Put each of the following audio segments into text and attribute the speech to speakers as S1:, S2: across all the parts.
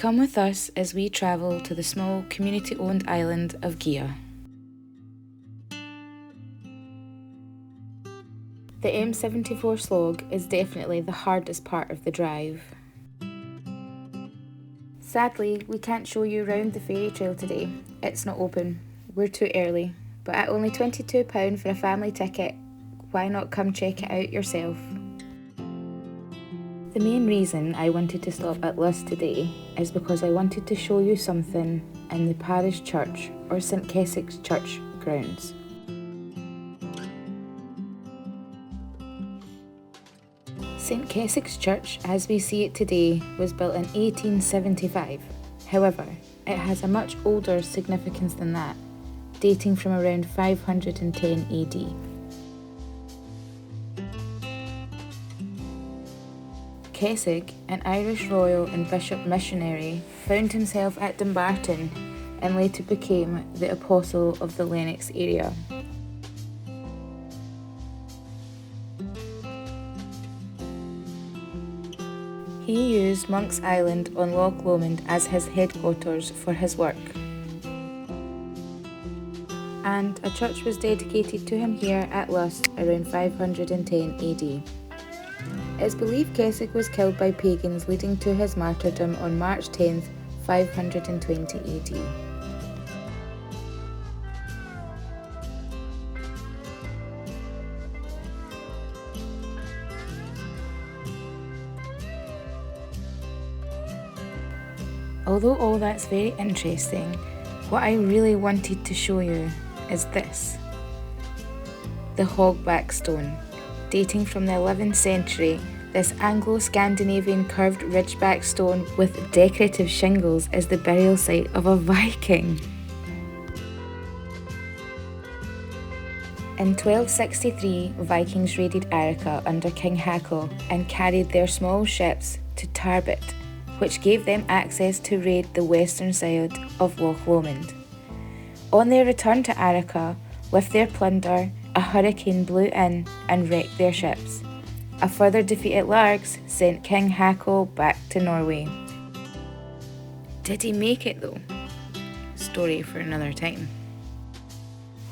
S1: Come with us as we travel to the small community-owned island of Gigha. The M74 slog is definitely the hardest part of the drive. Sadly, we can't show you round the ferry trail today. It's not open. We're too early. But at only £22 for a family ticket, why not come check it out yourself? The main reason I wanted to stop at Lust today is because I wanted to show you something in the parish church or St Kessic's church grounds. St Kessic's church, as we see it today, was built in 1875. However, it has a much older significance than that, dating from around 510 AD. Kessic, an Irish royal and bishop missionary, found himself at Dumbarton and later became the apostle of the Lennox area. He used Monk's Island on Loch Lomond as his headquarters for his work. And a church was dedicated to him here at Lust around 510 AD. It's believed Kessic was killed by pagans, leading to his martyrdom on March 10th, 520 AD. Although all that's very interesting, what I really wanted to show you is this. The Hogback Stone. Dating from the 11th century, this Anglo-Scandinavian curved ridgeback stone with decorative shingles is the burial site of a Viking. In 1263, Vikings raided Arica under King Haco and carried their small ships to Tarbet, which gave them access to raid the western side of Loch Lomond. On their return to Arica, with their plunder, a hurricane blew in and wrecked their ships. A further defeat at Largs sent King Haco back to Norway. Did he make it though? Story for another time.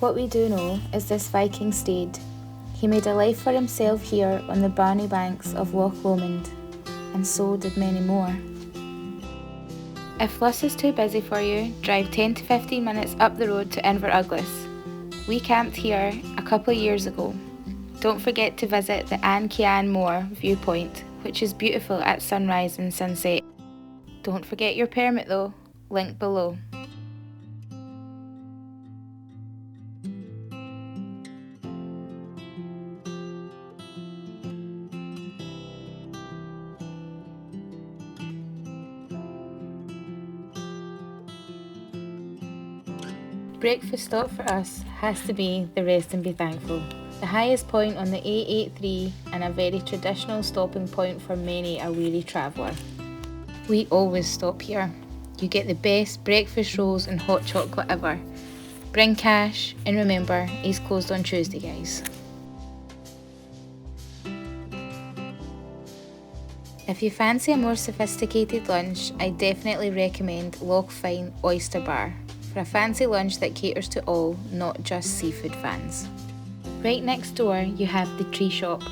S1: What we do know is this Viking stayed. He made a life for himself here on the barny banks of Loch Lomond, and so did many more. If Lust is too busy for you, drive 10 to 15 minutes up the road to Inveruglas. We camped here a couple of years ago. Don't forget to visit the An Cian Moor viewpoint, which is beautiful at sunrise and sunset. Don't forget your permit though, link below. Breakfast stop for us has to be the Rest and Be Thankful, the highest point on the A83 and a very traditional stopping point for many a weary traveller. We always stop here. You get the best breakfast rolls and hot chocolate ever. Bring cash, and remember, he's closed on Tuesday, guys. If you fancy a more sophisticated lunch, I definitely recommend Loch Fyne Oyster Bar, for a fancy lunch that caters to all, not just seafood fans. Right next door you have the Tree Shop,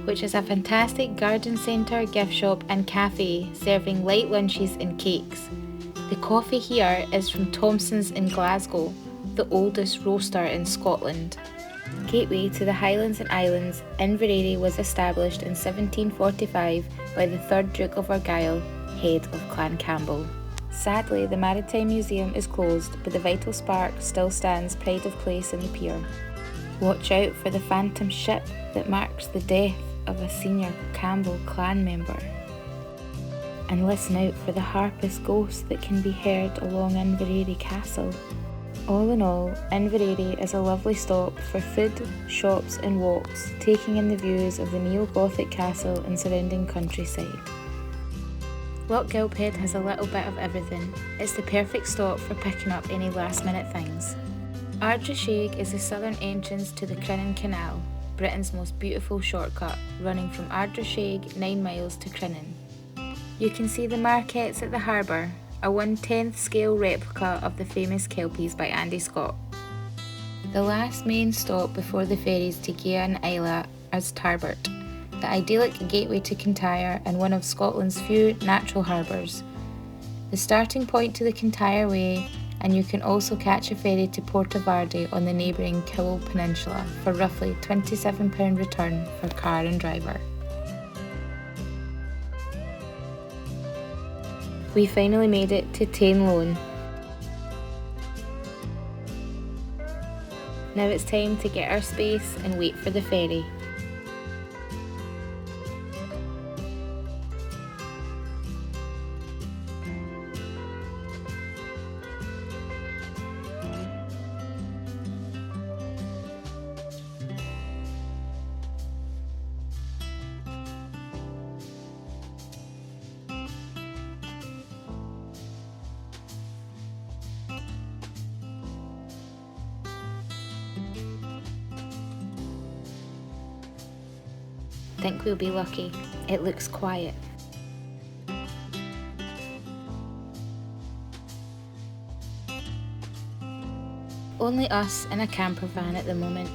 S1: which is a fantastic garden centre, gift shop and cafe serving light lunches and cakes. The coffee here is from Thompson's in Glasgow, the oldest roaster in Scotland. Gateway to the Highlands and Islands, Inveraray was established in 1745 by the 3rd Duke of Argyll, head of Clan Campbell. Sadly, the Maritime Museum is closed, but the Vital Spark still stands pride of place in the pier. Watch out for the phantom ship that marks the death of a senior Campbell clan member. And listen out for the harpist ghost that can be heard along Inveraray Castle. All in all, Inveraray is a lovely stop for food, shops and walks, taking in the views of the neo-Gothic castle and surrounding countryside. Loch Gilphead has a little bit of everything. It's the perfect stop for picking up any last minute things. Ardrishaig is the southern entrance to the Crinan Canal, Britain's most beautiful shortcut, running from Ardrishaig 9 miles to Crinan. You can see the marquettes at the harbour, a 1/10th scale replica of the famous Kelpies by Andy Scott. The last main stop before the ferries to Gigha and Islay is Tarbert, the idyllic gateway to Kintyre and one of Scotland's few natural harbours. The starting point to the Kintyre Way, and you can also catch a ferry to Portavardy on the neighbouring Killaloe Peninsula for roughly £27 return for car and driver. We finally made it to Tainlone. Now it's time to get our space and wait for the ferry. Think we'll be lucky. It looks quiet. Only us in a camper van at the moment.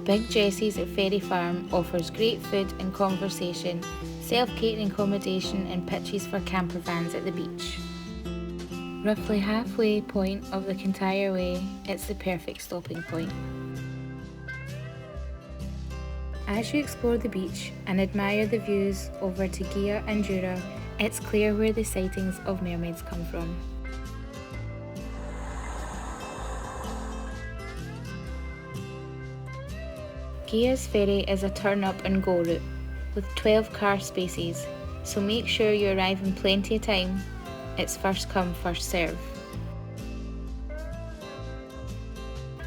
S1: Big Jessie's at Ferry Farm offers great food and conversation, self-catering accommodation and pitches for camper vans at the beach. Roughly halfway point of the Kintyre Way, it's the perfect stopping point. As you explore the beach and admire the views over to Gigha and Jura, it's clear where the sightings of mermaids come from. Gigha's ferry is a turn-up and go route with 12 car spaces, so make sure you arrive in plenty of time. It's first come, first serve.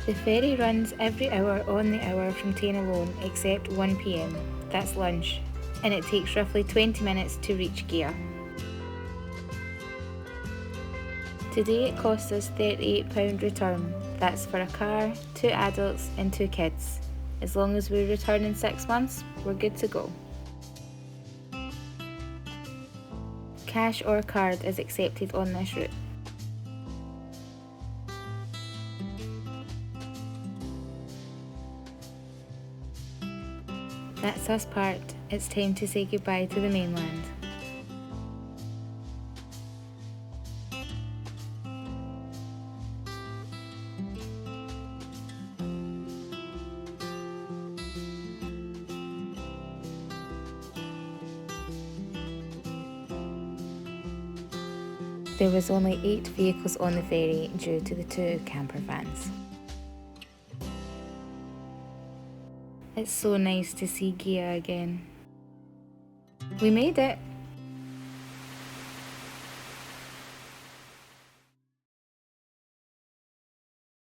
S1: The ferry runs every hour on the hour from Tainlone except 1 p.m, that's lunch, and it takes roughly 20 minutes to reach Gigha. Today it costs us £38 return, that's for a car, 2 adults and 2 kids. As long as we return in 6 months, we're good to go. Cash or card is accepted on this route. That's us parked. It's time to say goodbye to the mainland. There was only 8 vehicles on the ferry due to the 2 camper vans. It's so nice to see Gigha again. We made it!